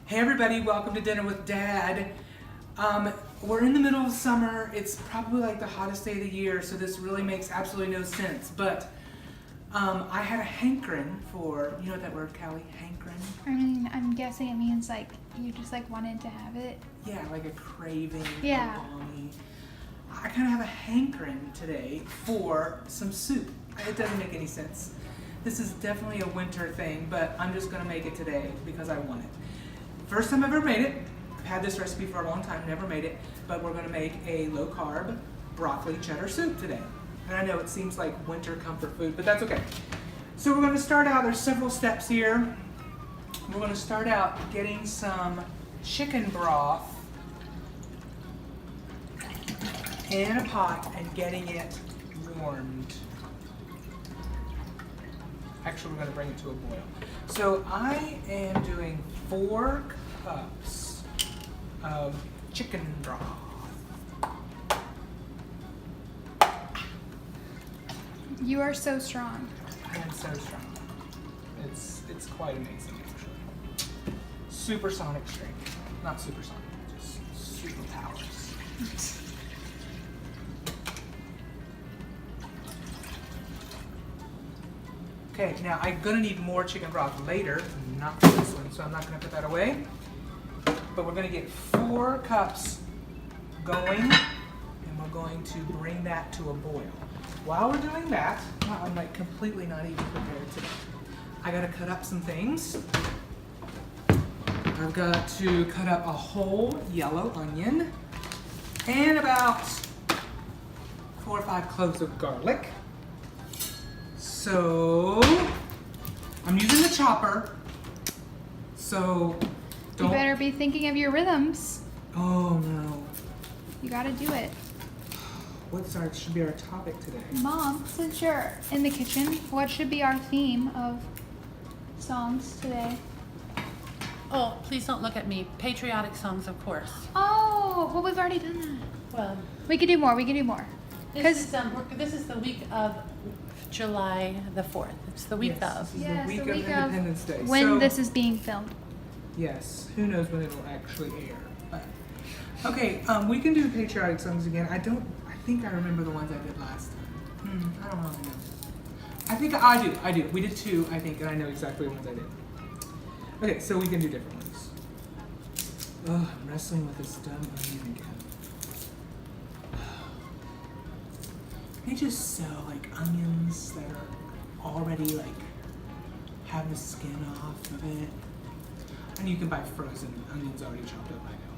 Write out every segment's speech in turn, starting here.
Hey everybody, welcome to Dinner with Dad. We're in the middle of summer. It's probably like the hottest day of the year, so this really makes absolutely no sense. But I had a hankering for, you know what that word, Callie? Hankering? I mean, I'm guessing it means like you just like wanted to have it. Yeah, like a craving. Yeah. A longing. I kind of have a hankering today for some soup. It doesn't make any sense. This is definitely a winter thing, but I'm just gonna make it today because I want it. First time I've ever made it. I've had this recipe for a long time, never made it, but we're gonna make a low carb broccoli cheddar soup today. And I know it seems like winter comfort food, but that's okay. So we're gonna start out, there's several steps here. We're gonna start out getting some chicken broth in a pot and getting it warmed. Actually, we're gonna bring it to a boil. So I am doing 4 cups of chicken broth. You are so strong. I am so strong. It's quite amazing actually. Supersonic strength. Not supersonic, just superpowers. Okay, now I'm gonna need more chicken broth later, not for this one, so I'm not gonna put that away. But we're gonna get 4 cups going, and we're going to bring that to a boil. While we're doing that, wow, I'm like completely not even prepared today. I gotta cut up some things. I've got to cut up a whole yellow onion and about 4 or 5 cloves of garlic. So, I'm using the chopper, so don't... You better be thinking of your rhythms. Oh no. You gotta do it. Should be our topic today? Mom, since you're in the kitchen, what should be our theme of songs today? Oh, please don't look at me. Patriotic songs, of course. Oh, well, we've already done that. Well, We could do more. this is the week of July the 4th. It's the week Yes, of. this is Yes, the week the of week of Independence Day. when So, this is being filmed. yes, who knows when it'll actually air. But, okay, we can do patriotic songs again. I think I remember the ones I did last time. I don't really know. I think I do. We did 2, I think, and I know exactly the ones I did. Okay, so we can do different ones. Ugh, I'm wrestling with this dumb onion again. They just sell like onions that are already like have the skin off of it. And you can buy frozen onions already chopped up, I know.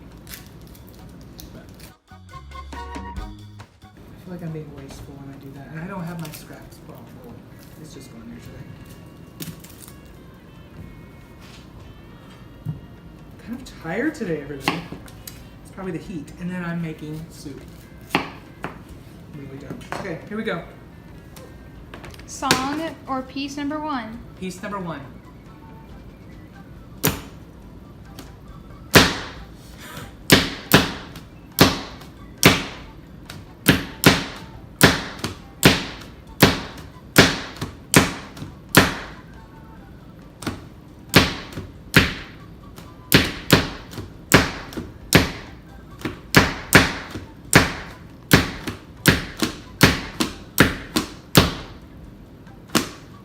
But I feel like I'm being wasteful when I do that. And I don't have my scraps put on full. It's just going there today. Kind of tired today, everybody. It's probably the heat. And then I'm making soup. Really dumb. Okay, here we go. Song or piece number 1? Piece number 1.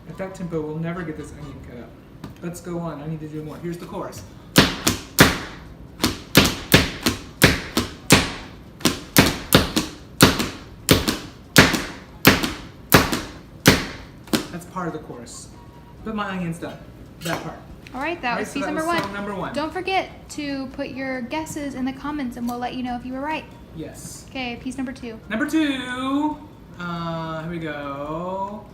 At that tempo, we'll never get this onion cut up. Let's go on. I need to do more. Here's the chorus. That's part of the chorus. But my onion's done. That part. All right, that was So piece that number was 1. song number 1. Don't forget to put your guesses in the comments and we'll let you know if you were right. Yes. Okay, piece number 2. Number 2. Here we go.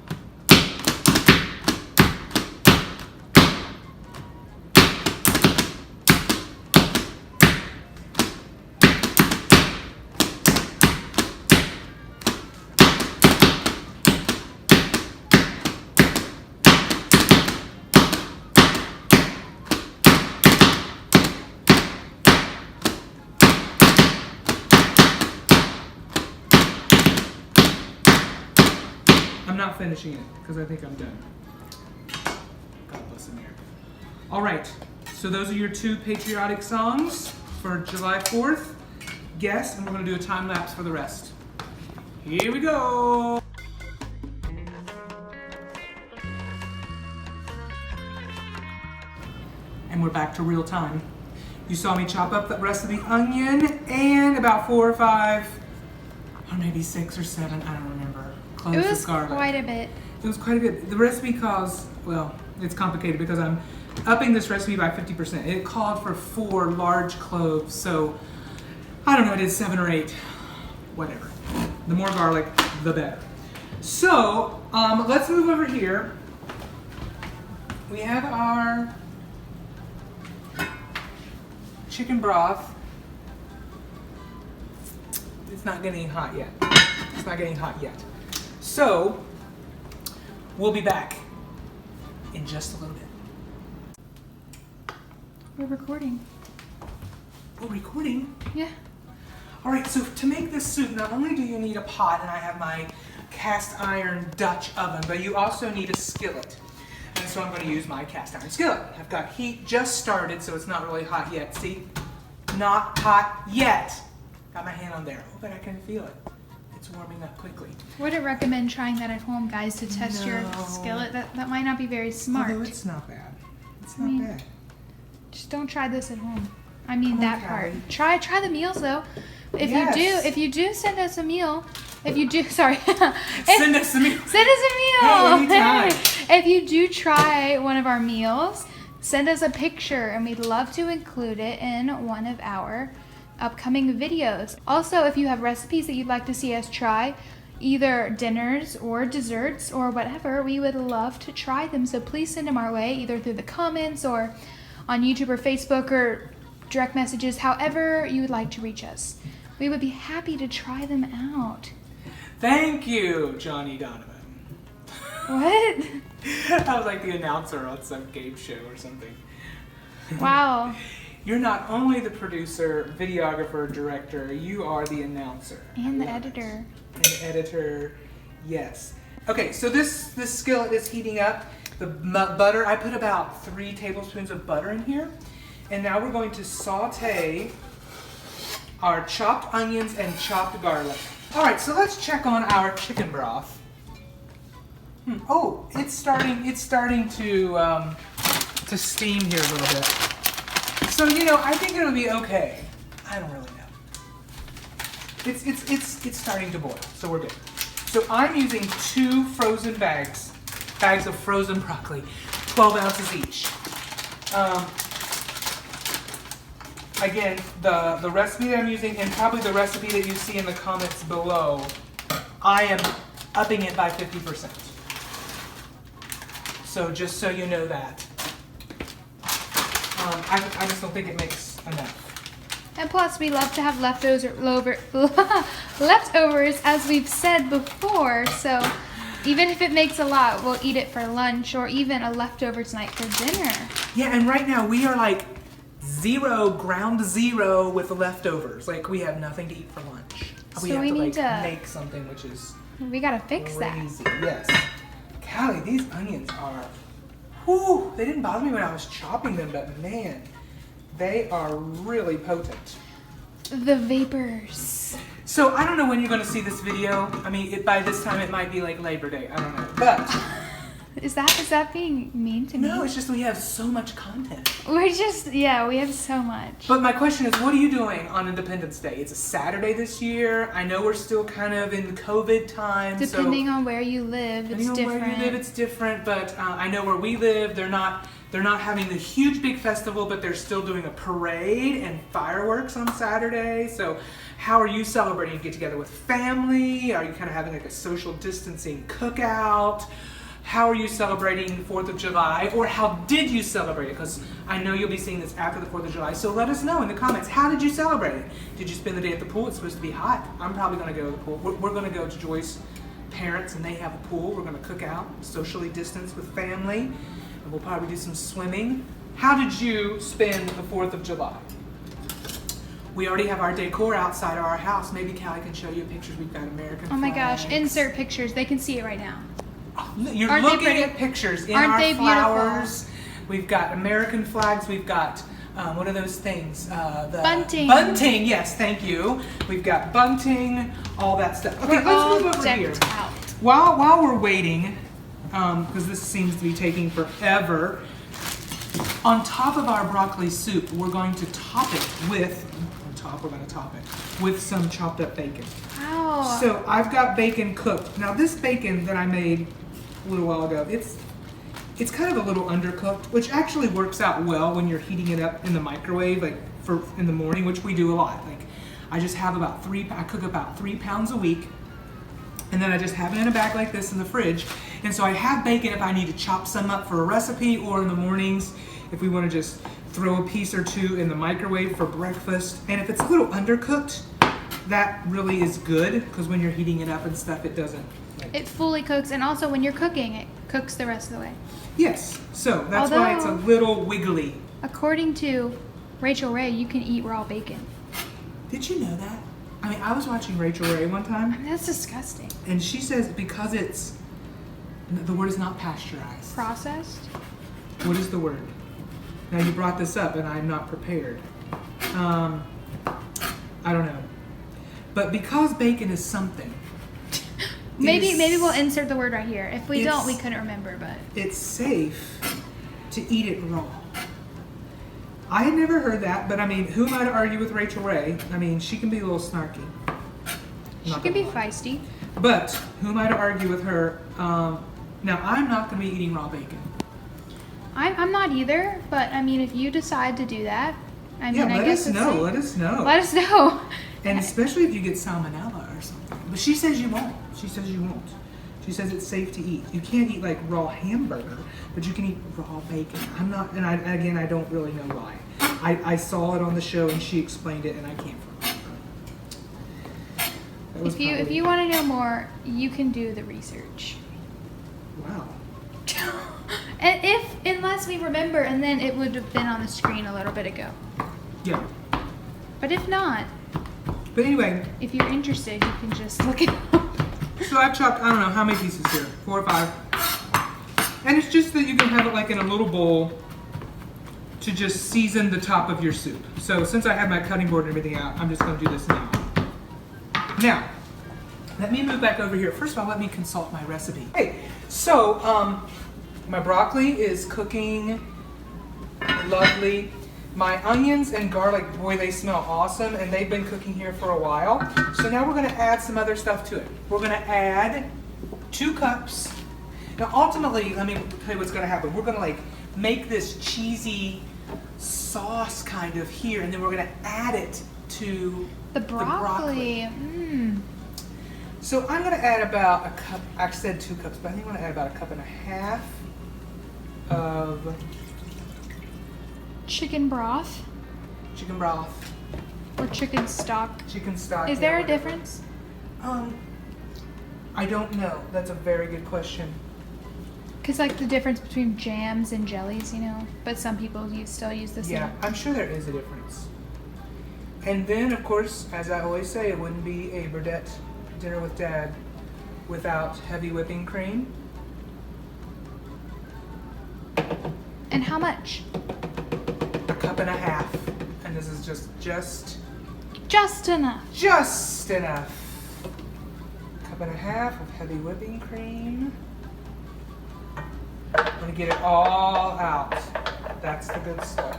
not finishing it because I think I'm done. God bless America. All right, So those are your 2 patriotic songs for July 4th. Guess, and we're gonna do a time lapse for the rest. Here we go. And we're back to real time. You saw me chop up the rest of the onion and about 4 or 5, or maybe 6 or 7, I don't remember, cloves It was of garlic. quite a bit. It was quite a bit. The recipe calls, well, it's complicated because I'm upping this recipe by 50%. It called for 4 large cloves, so I don't know, I did 7 or 8, whatever. The more garlic, the better. So, let's move over here. We have our chicken broth. It's not getting hot yet. It's not getting hot yet. So, we'll be back in just a little bit. We're recording. We're recording? Yeah. All right, so to make this soup, not only do you need a pot, and I have my cast iron Dutch oven, but you also need a skillet. And so I'm going to use my cast iron skillet. I've got heat just started, so it's not really hot yet. See? Not hot yet. Got my hand on there. Oh, but I can feel it. It's warming up quickly. Wouldn't recommend trying that at home, guys, to test your No. skillet. That might not be very smart. Although it's not bad. It's not bad. Just don't try this at home. I mean that part. Okay. Try the meals though. Yes. If you do send us a meal, sorry. Send us a meal. Send us a meal. Hey, anytime. If you do try one of our meals, send us a picture and we'd love to include it in one of our upcoming videos. Also, if you have recipes that you'd like to see us try, either dinners or desserts or whatever, we would love to try them. So please send them our way, either through the comments or on YouTube or Facebook or direct messages, however you would like to reach us. We would be happy to try them out. Thank you, Johnny Donovan. What? I was like the announcer on some game show or something. Wow. You're not only the producer, videographer, director, you are the announcer. And the I love it. editor. And the editor, yes. Okay, so this skillet is heating up. The butter, I put about 3 tablespoons of butter in here. And now we're going to saute our chopped onions and chopped garlic. All right, so let's check on our chicken broth. Oh, it's starting to steam here a little bit. So I think it'll be okay. I don't really know. It's starting to boil, so we're good. So I'm using 2 frozen bags of frozen broccoli, 12 ounces each. Again, the recipe that I'm using, and probably the recipe that you see in the comments below, I am upping it by 50%. So just so you know that. I just don't think it makes enough. And plus, we love to have leftovers, as we've said before. So even if it makes a lot, we'll eat it for lunch or even a leftover tonight for dinner. Yeah, and right now we are like ground zero with the leftovers. Like we have nothing to eat for lunch. So we have we to need to make something, which is We gotta fix crazy. that. Yes. Callie, these onions are, whew, they didn't bother me when I was chopping them, but man, they are really potent. The vapors. So I don't know when you're going to see this video. I mean, by this time it might be like Labor Day. I don't know. But Is that being mean to me? no, it's just we have so much content. We have so much. But my question is, what are you doing on Independence Day? It's a Saturday this year. I know we're still kind of in COVID time. Depending on where you live, it's different. Depending on where you live, it's different. But I know where we live, they're not having the huge big festival, but they're still doing a parade and fireworks on Saturday. So how are you celebrating? You get together with family? Are you kind of having like a social distancing cookout? How are you celebrating 4th of July? Or how did you celebrate it? Because I know you'll be seeing this after the 4th of July. So let us know in the comments. How did you celebrate it? Did you spend the day at the pool? It's supposed to be hot. I'm probably going to go to the pool. We're going to go to Joyce's parents, and they have a pool. We're going to cook out, socially distance with family, and we'll probably do some swimming. How did you spend the 4th of July? We already have our decor outside of our house. Maybe Callie can show you pictures. We've got American Oh my flags. gosh, insert pictures. They can see it right now. You're Aren't they looking pretty? at pictures in Aren't our they flowers. We've got American flags. We've got, what are those things? The Bunting. Bunting, yes, thank you. We've got bunting, all that stuff. Okay, let's move over here. Out. While we're waiting, because this seems to be taking forever, on top of our broccoli soup, we're going to top it with, we're going to top it with some chopped up bacon. Wow. So I've got bacon cooked. Now this bacon that I made a little while ago, it's kind of a little undercooked, which actually works out well when you're heating it up in the microwave, like for in the morning, which we do a lot. Like I just have I cook about 3 pounds a week, and then I just have it in a bag like this in the fridge. And so I have bacon if I need to chop some up for a recipe, or in the mornings if we want to just throw a piece or two in the microwave for breakfast. And if it's a little undercooked, that really is good, because when you're heating it up and stuff, it doesn't. It fully cooks, and also when you're cooking, it cooks the rest of the way. Yes, so that's why it's a little wiggly. According to Rachel Ray, you can eat raw bacon. Did you know that? I mean, I was watching Rachel Ray one time, I mean, that's disgusting. and she says because the word is not pasteurized. Processed? What is the word? Now you brought this up and I'm not prepared. I don't know. But because bacon is something. Maybe we'll insert the word right here. If we don't, we couldn't remember, but. It's safe to eat it raw. I had never heard that, but I mean, who am I to argue with Rachel Ray? I mean, she can be a little snarky. She can be feisty. But who am I to argue with her? Now, I'm not going to be eating raw bacon. I'm not either, but I mean, if you decide to do that, I mean, Yeah, I guess let us know. Let us know. And especially if you get salmonella or something. But she says you won't. She says it's safe to eat. You can't eat like raw hamburger, but you can eat raw bacon. I'm not, and I don't really know why. I saw it on the show and she explained it, and I can't remember. If you want to know more, you can do the research. Wow. And unless we remember, and then it would have been on the screen a little bit ago. Yeah. But if not, But anyway, if you're interested, you can just look it up. so I've chopped, I don't know how many pieces here, 4 or 5. And it's just that you can have it like in a little bowl to just season the top of your soup. So since I have my cutting board and everything out, I'm just going to do this now. Now, let me move back over here. First of all, let me consult my recipe. Hey, so my broccoli is cooking lovely. My onions and garlic, boy, they smell awesome, and they've been cooking here for a while. So now we're going to add some other stuff to it. We're going to add 2 cups. Now, ultimately, let me tell you what's going to happen. We're going to like make this cheesy sauce kind of here, and then we're going to add it to The broccoli. So I'm going to add about a cup. I said 2 cups, but I think I'm going to add about 1.5 cups of Chicken broth chicken broth. or chicken stock. Chicken stock. Is there a difference? I don't know. That's a very good question. Because like the difference between jams and jellies, you know, but some people still use the same. Yeah, I'm sure there is a difference. And then, of course, as I always say, it wouldn't be a Burdette dinner with Dad without heavy whipping cream. And how much? 1.5 cups. And this is just enough. Just enough. 1.5 cups of heavy whipping cream. I'm gonna get it all out. That's the good stuff.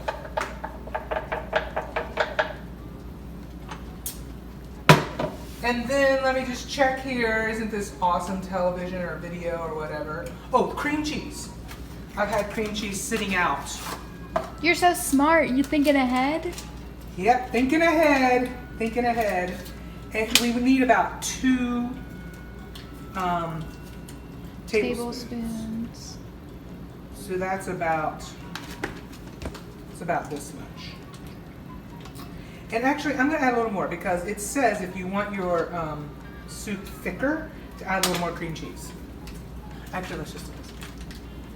And then let me just check here. Isn't this awesome television or video or whatever? Oh, cream cheese. I've had cream cheese sitting out. You're so smart. You thinking ahead? Yep, thinking ahead. And we would need about 2 tablespoons. So that's about this much. And actually, I'm going to add a little more because it says if you want your soup thicker, to add a little more cream cheese. Actually, let's just do this.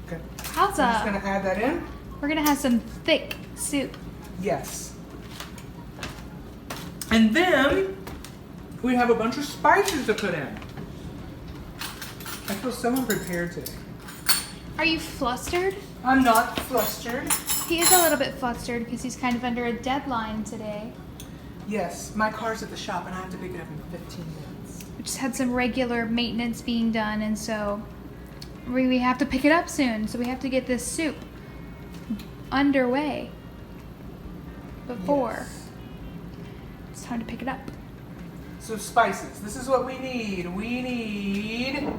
Okay. How's I'm just going to add that in. We're going to have some thick soup. Yes. And then we have a bunch of spices to put in. I feel so unprepared today. Are you flustered? I'm not flustered. He is a little bit flustered because he's kind of under a deadline today. Yes, my car's at the shop and I have to pick it up in 15 minutes. We just had some regular maintenance being done, and so we have to pick it up soon. So we have to get this soup underway before it's time to pick it up. So spices, this is what we need. We need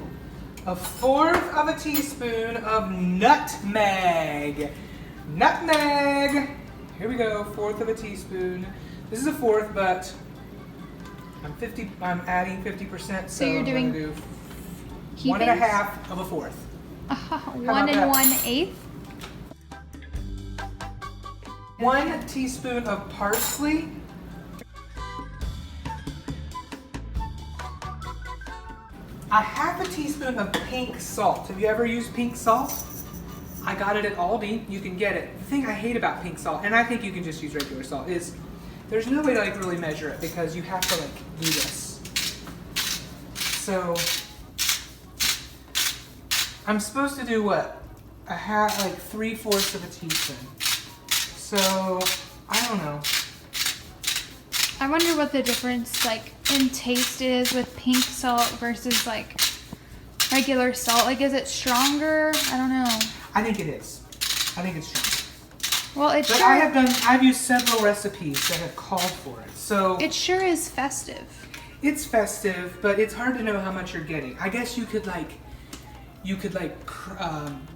1/4 of a teaspoon of nutmeg. Nutmeg! Here we go, 1/4 of a teaspoon. This is 1/4, but I'm adding 50%, so you're I'm doing gonna do heapings? 1.5 of a 1/4. 1 1/8. 1 teaspoon of parsley. A 1/2 teaspoon of pink salt. Have you ever used pink salt? I got it at Aldi. You can get it. The thing I hate about pink salt, and I think you can just use regular salt, is there's no way to like really measure it because you have to like do this. So I'm supposed to do what? Like 3/4 of a teaspoon. So I don't know. I wonder what the difference like in taste is with pink salt versus like regular salt. Like, is it stronger? I don't know. I think it is. I think it's stronger. Well, it But sure, I've used several recipes that have called for it. So it sure is festive. it's festive, but it's hard to know how much you're getting. I guess you could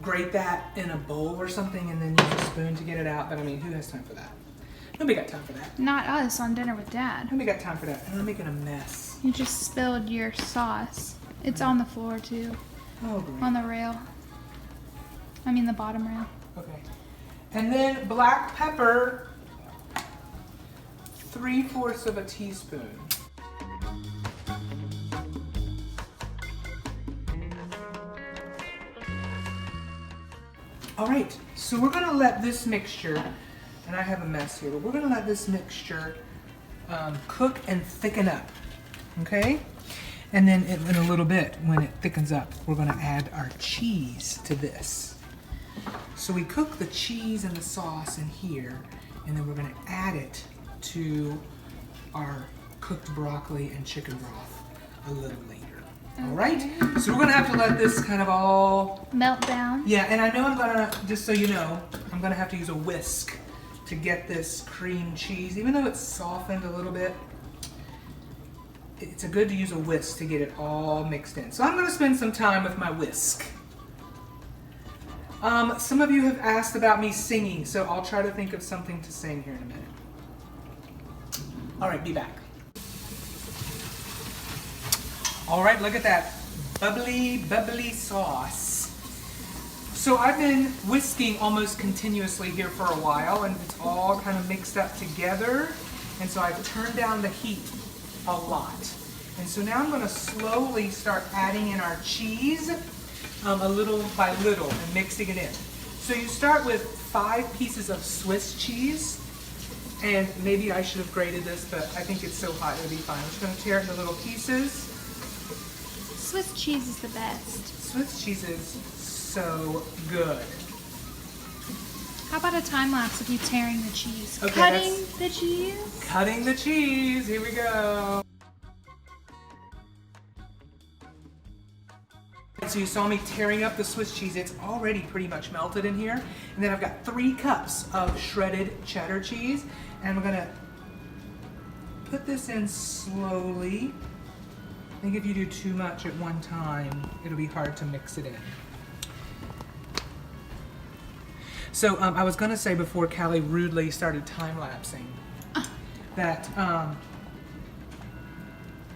grate that in a bowl or something and then use a spoon to get it out. But I mean, who has time for that? Nobody got time for that. Not us on Dinner with Dad. Nobody got time for that. And I'm making a mess. You just spilled your sauce. It's on the floor too, Oh, great. on the rail. I mean the bottom rail. Okay. And then black pepper, 3/4 of a teaspoon. All right, so we're gonna let this mixture, and I have a mess here, but we're gonna let this mixture cook and thicken up, okay? And then in a little bit, when it thickens up, we're gonna add our cheese to this. So we cook the cheese and the sauce in here, and then we're gonna add it to our cooked broccoli and chicken broth a little later. All right, so we're gonna have to let this kind of all Melt down. yeah, and I know I'm gonna, just so you know, I'm gonna have to use a whisk to get this cream cheese, even though it's softened a little bit. It's good to use a whisk to get it all mixed in. So I'm gonna spend some time with my whisk. Some of you have asked about me singing, so I'll try to think of something to sing here in a minute. All right, be back. All right, look at that bubbly, bubbly sauce. So I've been whisking almost continuously here for a while, and it's all kind of mixed up together. And so I've turned down the heat a lot. And so now I'm going to slowly start adding in our cheese a little by little and mixing it in. So you start with 5 pieces of Swiss cheese. And maybe I should have grated this, but I think it's so hot it'll be fine. I'm just going to tear it into little pieces. Swiss cheese is the best. Swiss cheese is so good. How about a time lapse of you tearing the cheese? Okay, Cutting the cheese? Cutting the cheese. Here we go. So you saw me tearing up the Swiss cheese. It's already pretty much melted in here. And then I've got 3 cups of shredded cheddar cheese. And I'm gonna put this in slowly. I think if you do too much at one time, it'll be hard to mix it in. So I was gonna say before Callie rudely started time-lapsing that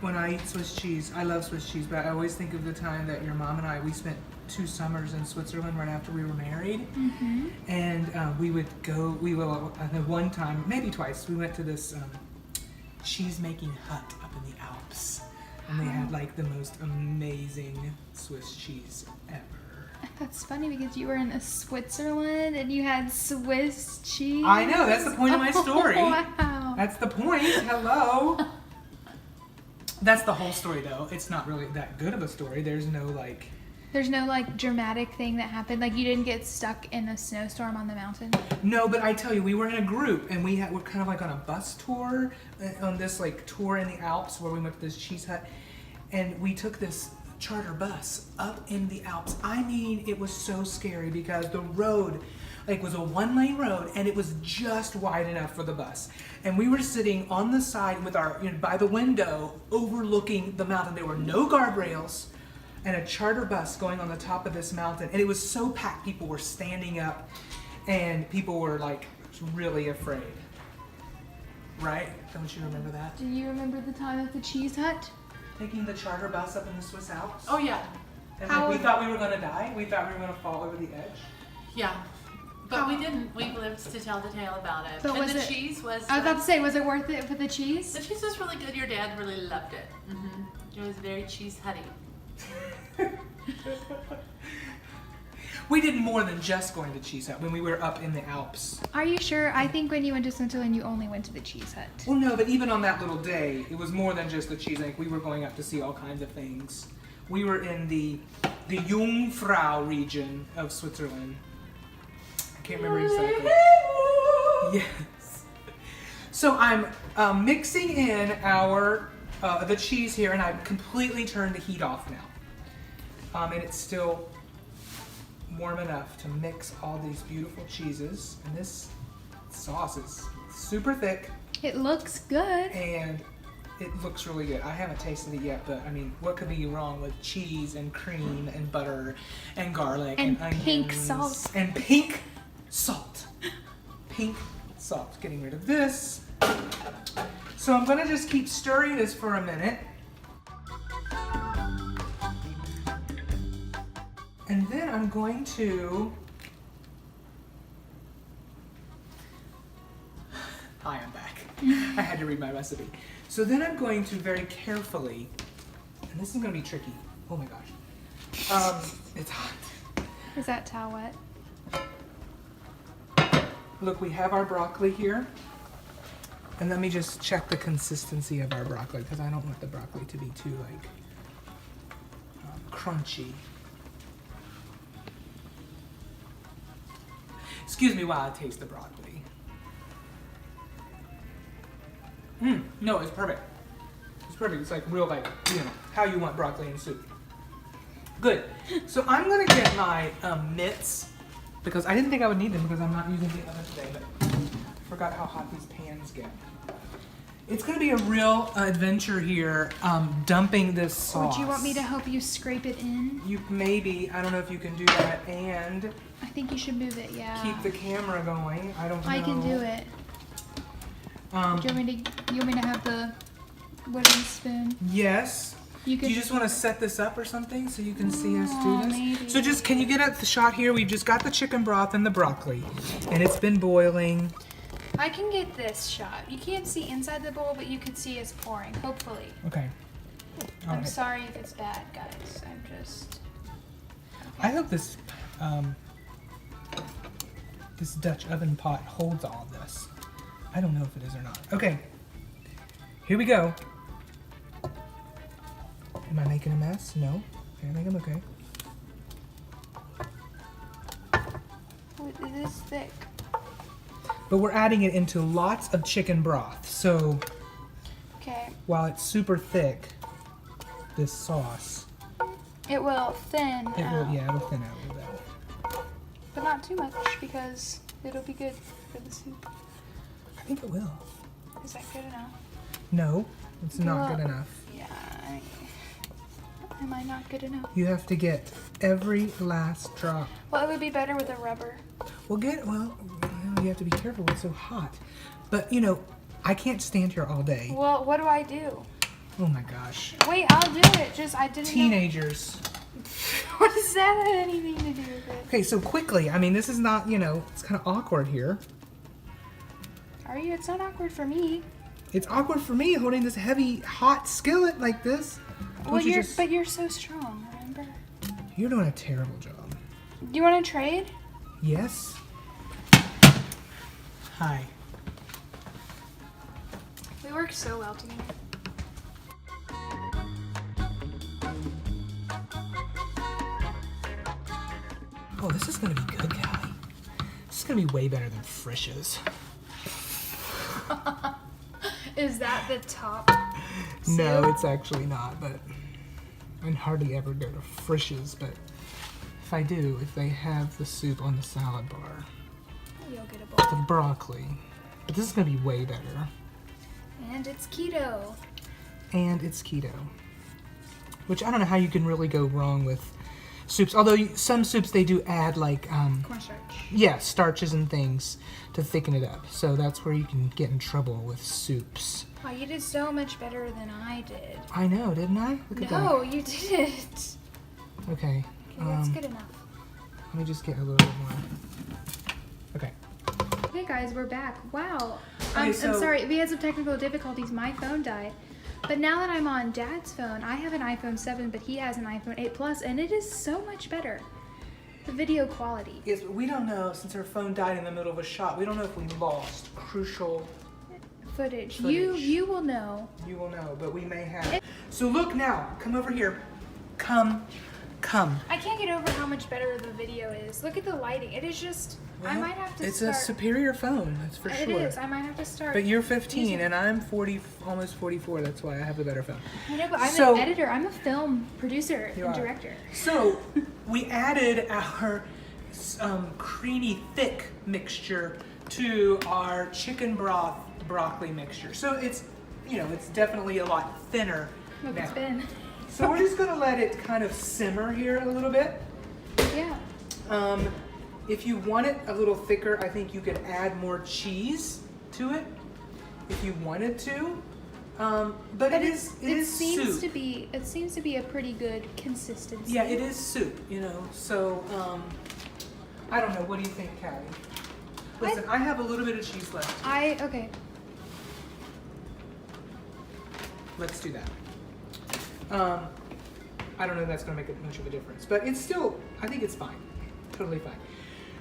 when I eat Swiss cheese, I love Swiss cheese, but I always think of the time that your mom and I, we spent 2 summers in Switzerland right after we were married. Mm-hmm. And we would go, the one time, maybe twice, we went to this cheese-making hut up in the Alps. And they had like the most amazing Swiss cheese ever. That's funny because you were in Switzerland and you had Swiss cheese. I know, that's the point of my story. Wow. That's the point. Hello. That's the whole story though. It's not really that good of a story. There's no like There's no like dramatic thing that happened. Like you didn't get stuck in a snowstorm on the mountain. No, but I tell you, we were in a group and we're kind of like on a bus tour, on this like tour in the Alps where we went to this cheese hut, and we took this charter bus up in the Alps. I mean, it was so scary because the road like was a 1-lane road and it was just wide enough for the bus. And we were sitting on the side with our, by the window overlooking the mountain. There were no guardrails and a charter bus going on the top of this mountain. And it was so packed, people were standing up and people were like really afraid. Right? Don't you remember that? Do you remember the time at the cheese hut? Taking the charter bus up in the Swiss Alps? Oh yeah, And like, we thought we were gonna die. We thought we were gonna fall over the edge. yeah. But we didn't. We lived to tell the tale about it. But and was the it- cheese was. I was about to say, was it worth it for the cheese? The cheese was really good. Your dad really loved it. It was very cheese hutty. We did more than just going to Cheese Hut when we were up in the Alps. Are you sure? I think when you went to Switzerland, you only went to the cheese hut. Well, no, but even on that little day, it was more than just the cheese. Like we were going up to see all kinds of things. We were in the Jungfrau region of Switzerland. I can't remember exactly. Yes. So I'm mixing in our the cheese here, and I've completely turned the heat off now. And it's still warm enough to mix all these beautiful cheeses. And this sauce is super thick. It looks good. And it looks really good. I haven't tasted it yet, but I mean, what could be wrong with cheese and cream and butter and garlic and onions pink salt. and pink salt. Pink salt. Getting rid of this. So I'm gonna just keep stirring this for a minute. And then I'm going to... Hi, I'm back. I had to read my recipe. So then I'm going to very carefully, and this is going to be tricky. Oh my gosh. It's hot. Is that towel wet? Look, we have our broccoli here. And let me just check the consistency of our broccoli because I don't want the broccoli to be too like crunchy. Excuse me while I taste the broccoli. No, it's perfect. It's perfect. It's like real, like, how you want broccoli in soup. Good. So I'm gonna get my mitts because I didn't think I would need them because I'm not using the oven today, but I forgot how hot these pans get. It's gonna be a real adventure here, dumping this sauce. Would you want me to help you scrape it in? You maybe. I don't know if you can do that and I think you should move it, yeah. keep the camera going. I don't know. I can do it. Do you want me to have the wooden spoon? Yes. You Do could. you just want to set this up or something so you can see us do this? Maybe. So just, can you get at the shot here? We've just got the chicken broth and the broccoli, and it's been boiling. I can get this shot. You can't see inside the bowl, but you can see us pouring, hopefully. Okay. All I'm right. sorry if it's bad, guys. I'm just... I hope this this Dutch oven pot holds all this. I don't know if it is or not. Okay. Here we go. Am I making a mess? No. Okay, I think I'm okay. It is thick. But we're adding it into lots of chicken broth. So Okay. while it's super thick, this sauce, It will thin it will, out. yeah, it'll thin out a little bit. But not too much because it'll be good for the soup. I think it will. Is that good enough? No, it's not Well, good enough. Yeah. Am I not good enough? You have to get every last drop. Well, it would be better with a rubber. Well, you have to be careful. It's so hot. But, I can't stand here all day. Well, what do I do? Oh my gosh. Wait, I'll do it. I didn't Teenagers. know. What does that have anything to do with it? Okay, so quickly. I mean, this is not, it's kind of awkward here. Are you? It's not awkward for me. It's awkward for me holding this heavy, hot skillet like this. Well, but you're so strong, remember? You're doing a terrible job. Do you want to trade? Yes? Hi. We work so well together. this is gonna be good, Callie. This is gonna be way better than Frisch's. Is that the top? No, soup? it's actually not, but I hardly ever go to Frisch's, but if I do, if they have the soup on the salad bar, You'll get a bowl. the broccoli. But this is gonna be way better. And it's keto. And it's keto. Which I don't know how you can really go wrong with soups. Although some soups they do add like, Cornstarch. yeah, starches and things to thicken it up. So that's where you can get in trouble with soups. Wow, you did so much better than I did. I know, didn't I? Look at that. No, you didn't. Okay. Okay, that's good enough. Let me just get a little bit more. Okay. Hey guys, we're back. Wow. Okay, I'm so- sorry, we had some technical difficulties. My phone died. But now that I'm on Dad's phone, I have an iPhone 7, but he has an iPhone 8 Plus, and it is so much better. The video quality. Yes, but we don't know, since her phone died in the middle of a shot, we don't know if we lost crucial. Footage. Footage. You will know. You will know, but we may have. So look now, come over here. Come. I can't get over how much better the video is. Look at the lighting. It is just. I Well, might have to it's start. a superior phone, that's for It sure. is. I might have to start. But you're 15 using- and I'm 40, almost 44. That's why I have a better phone. I know, but I'm So- an editor. I'm a film producer You and are. director. So we added our creamy thick mixture to our chicken broth broccoli mixture. So it's, it's definitely a lot thinner Look, now. it's been. So we're just gonna let it kind of simmer here a little bit. Yeah. If you want it a little thicker, I think you could add more cheese to it if you wanted to. But it is seems soup. to be. It seems to be a pretty good consistency. Yeah, it is soup, So I don't know. What do you think, Callie? Listen, I have a little bit of cheese left. Okay. Let's do that. I don't know if that's going to make much of a difference, but it's still, I think it's fine. Totally fine.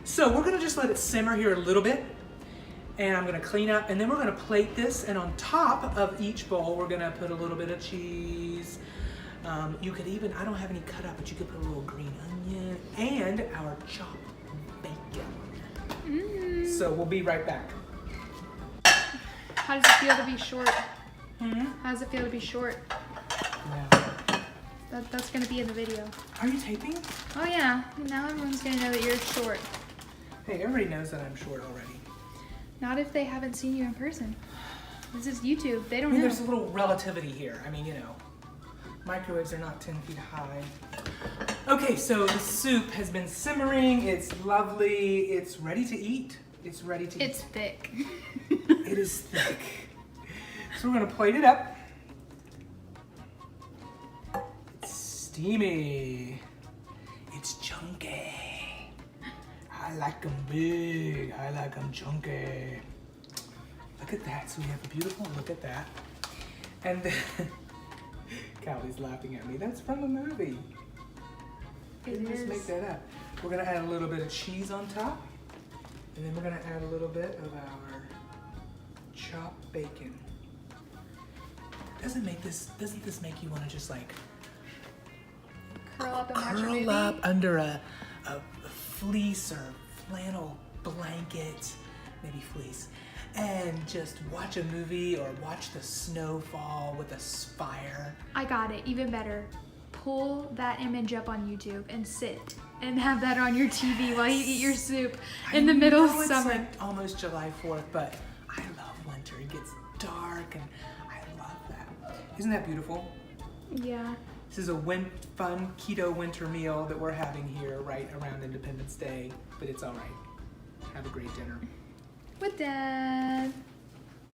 So we're going to just let it simmer here a little bit, and I'm going to clean up, and then we're going to plate this, and on top of each bowl, we're going to put a little bit of cheese. You could even, I don't have any cut up, but you could put a little green onion and our chopped bacon. So we'll be right back. How does it feel to be short? Mm-hmm. How does it feel to be short? Yeah. That's gonna be in the video. Are you taping? Oh yeah. Now everyone's gonna know that you're short. Hey, everybody knows that I'm short already. Not if they haven't seen you in person. This is YouTube. They don't know. There's a little relativity here. I mean, microwaves are not 10 feet high. Okay, so the soup has been simmering. It's lovely. It's ready to eat. It's ready to It's eat. thick. It is thick. So we're gonna plate it up. It's steamy. It's chunky. I like them big. I like them chunky. Look at that. So we have a beautiful look at that. And then Callie's laughing at me. That's from a movie. Didn't just make that up. We're gonna add a little bit of cheese on top. And then we're gonna add a little bit of our chopped bacon. Doesn't this make you want to just like Curl up and watch a movie. curl up under a fleece or flannel blanket, maybe fleece, and just watch a movie or watch the snow fall with a fire? I got it. Even better. Pull that image up on YouTube and sit and have that on your TV while you eat your soup in the middle of I know summer. It's like almost July 4th, but I love winter. It gets dark and I love that. Isn't that beautiful? Yeah. This is a fun keto winter meal that we're having here right around Independence Day, but it's all right. Have a great dinner. With Dad.